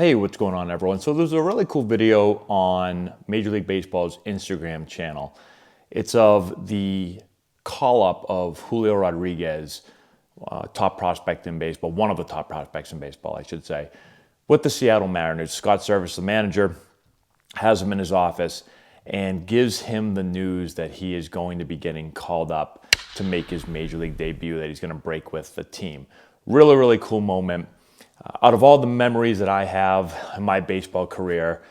Hey, what's going on, everyone? So there's a really cool video on Major League Baseball's Instagram channel. It's of the call-up of Julio Rodriguez, top prospect in baseball, one of the top prospects in baseball, I should say, with the Seattle Mariners. Scott Service, the manager, has him in his office and gives him the news that he is going to be getting called up to make his Major League debut, that he's going to break with the team. Really, really cool moment. Out of all the memories that I have in my baseball career,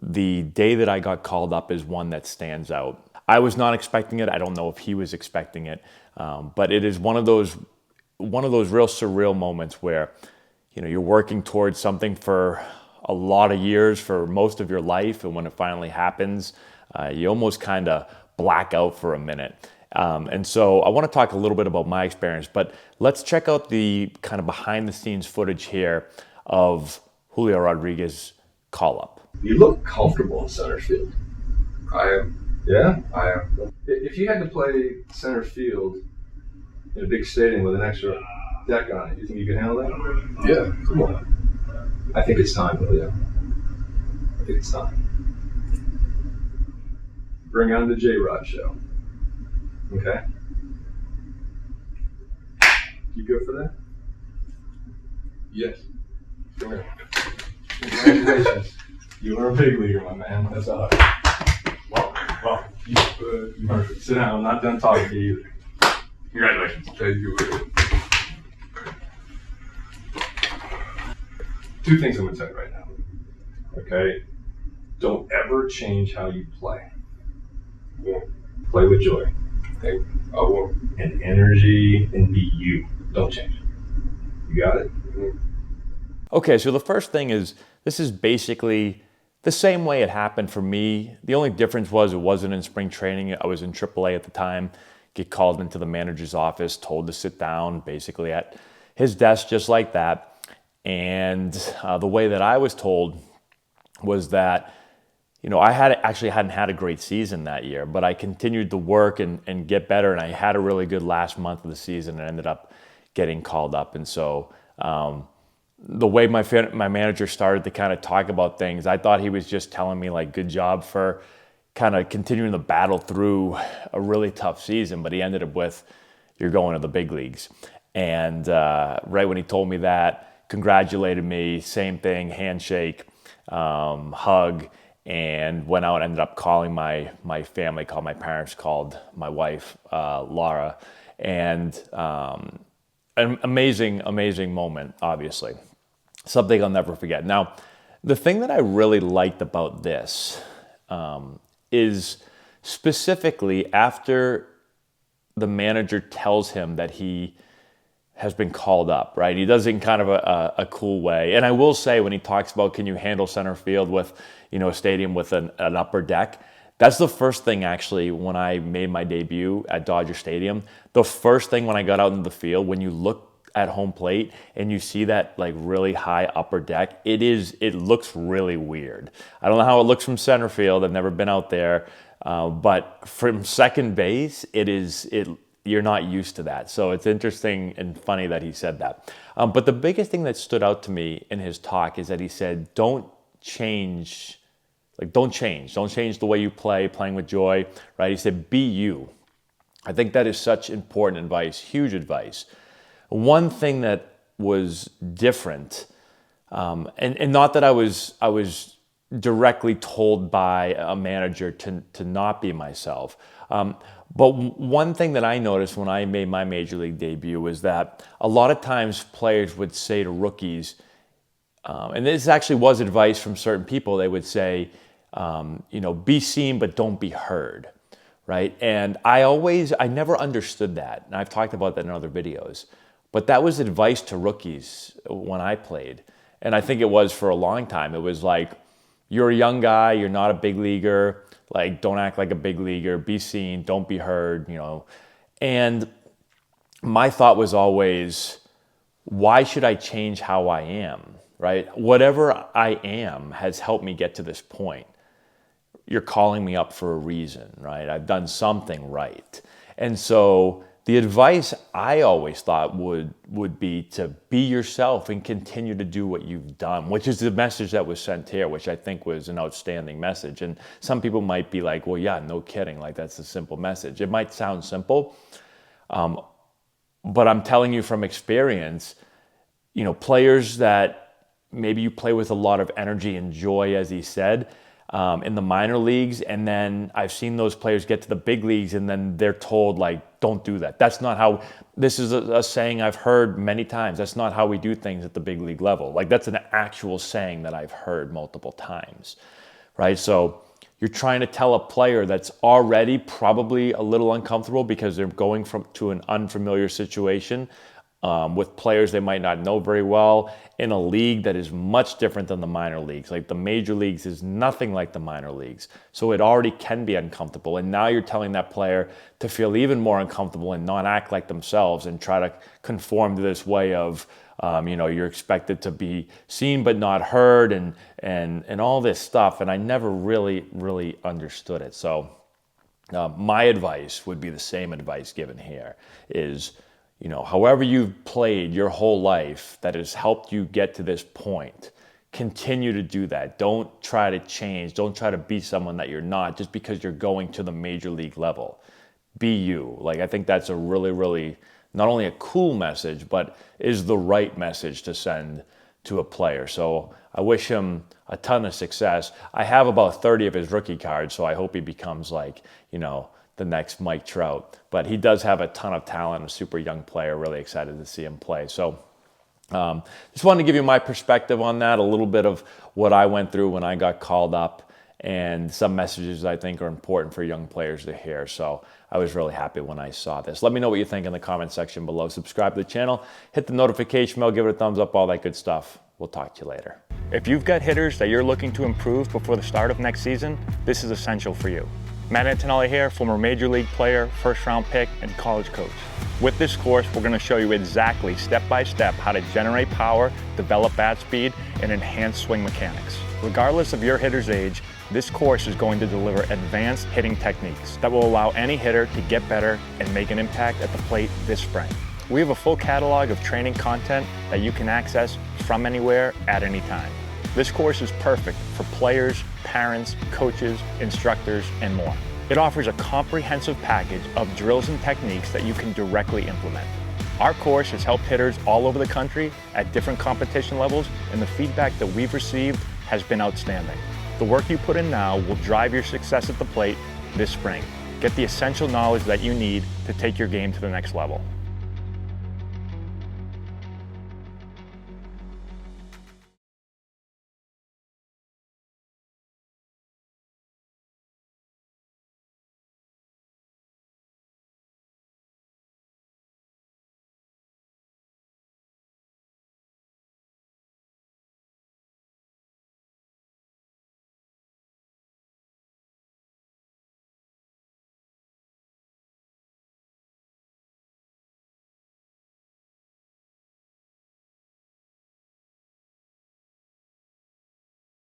the day that I got called up is one that stands out. I was not expecting it. I don't know if he was expecting it, but it is one of those real surreal moments where, you're working towards something for a lot of years, for most of your life, and when it finally happens, you almost kind of black out for a minute. And so I want to talk a little bit about my experience, but let's check out the kind of behind the scenes footage here of Julio Rodriguez call up. You look comfortable in center field. I am. Yeah? I am. If you had to play center field in a big stadium with an extra deck on it, you think you could handle that? Yeah, come on. I think it's time, Julio. I think it's time. Bring on the J-Rod show. Okay? You good for that? Yes. Come here. Congratulations. You are a big leaguer, my man. That's all. Well, you sit down. I'm not done talking to you either. Congratulations. Thank you. Two things I'm going to tell you right now. Okay? Don't ever change how you play. Play with joy. Okay. I will. And energy, and be you. Don't change. You got it? Okay, so the first thing is, this is basically the same way it happened for me. The only difference was it wasn't in spring training. I was in AAA at the time, get called into the manager's office, told to sit down basically at his desk just like that. And the way that I was told was that, I hadn't had a great season that year, but I continued to work and get better, and I had a really good last month of the season and ended up getting called up. And so the way my manager started to kind of talk about things, I thought he was just telling me, like, good job for kind of continuing the battle through a really tough season, but he ended up with, you're going to the big leagues. And right when he told me that, congratulated me, same thing, handshake, hug, and went out and ended up calling my family, called my parents, called my wife, Laura, and an amazing moment, obviously. Something I'll never forget. Now, the thing that I really liked about this is specifically after the manager tells him that he has been called up, right? He does it in kind of a cool way. And I will say, when he talks about, can you handle center field with, a stadium with an upper deck? That's the first thing, actually, when I made my debut at Dodger Stadium. The first thing when I got out into the field, when you look at home plate and you see that, like, really high upper deck, it looks really weird. I don't know how it looks from center field. I've never been out there. But from second base, you're not used to that. So it's interesting and funny that he said that. But the biggest thing that stood out to me in his talk is that he said, don't change the way you play, playing with joy, right? He said, be you. I think that is such important advice, huge advice. One thing that was different, and not that I was directly told by a manager to not be myself, but one thing that I noticed when I made my Major League debut was that a lot of times players would say to rookies, and this actually was advice from certain people, they would say, be seen but don't be heard, right? And I never understood that, and I've talked about that in other videos, but that was advice to rookies when I played, and I think it was for a long time. It was like, you're a young guy, you're not a big leaguer, like, don't act like a big leaguer, be seen, don't be heard, And my thought was always, why should I change how I am, right? Whatever I am has helped me get to this point. You're calling me up for a reason, right? I've done something right. And so The advice I always thought would be to be yourself and continue to do what you've done, which is the message that was sent here, which I think was an outstanding message. And some people might be like, well, yeah, no kidding. Like, that's a simple message. It might sound simple, but I'm telling you from experience, players that maybe you play with a lot of energy and joy, as he said, in the minor leagues, and then I've seen those players get to the big leagues and then they're told, like, don't do that. That's not how, this is a saying I've heard many times. That's not how we do things at the big league level. Like, that's an actual saying that I've heard multiple times, right? So you're trying to tell a player that's already probably a little uncomfortable because they're going to an unfamiliar situation, with players they might not know very well, in a league that is much different than the minor leagues. Like, the major leagues is nothing like the minor leagues. So it already can be uncomfortable. And now you're telling that player to feel even more uncomfortable and not act like themselves and try to conform to this way of, you're expected to be seen but not heard, and all this stuff. And I never really understood it. So my advice would be the same advice given here is, however you've played your whole life that has helped you get to this point, continue to do that. Don't try to change. Don't try to be someone that you're not just because you're going to the major league level. Be you. Like, I think that's a really, not only a cool message, but is the right message to send to a player. So I wish him a ton of success. I have about 30 of his rookie cards, so I hope he becomes like, the next Mike Trout. But he does have a ton of talent, a super young player. Really excited to see him play. So just wanted to give you my perspective on that, a little bit of what I went through when I got called up, and some messages I think are important for young players to hear. So I was really happy when I saw this. Let me know what you think in the comment section below. Subscribe to the channel, hit the notification bell, give it a thumbs up, all that good stuff. We'll talk to you later. If you've got hitters that you're looking to improve before the start of next season, this is essential for you. Matt Antonelli here, former major league player, first-round pick, and college coach. With this course, we're going to show you exactly step-by-step how to generate power, develop bat speed, and enhance swing mechanics. Regardless of your hitter's age, this course is going to deliver advanced hitting techniques that will allow any hitter to get better and make an impact at the plate this spring. We have a full catalog of training content that you can access from anywhere at any time. This course is perfect for players, parents, coaches, instructors, and more. It offers a comprehensive package of drills and techniques that you can directly implement. Our course has helped hitters all over the country at different competition levels, and the feedback that we've received has been outstanding. The work you put in now will drive your success at the plate this spring. Get the essential knowledge that you need to take your game to the next level.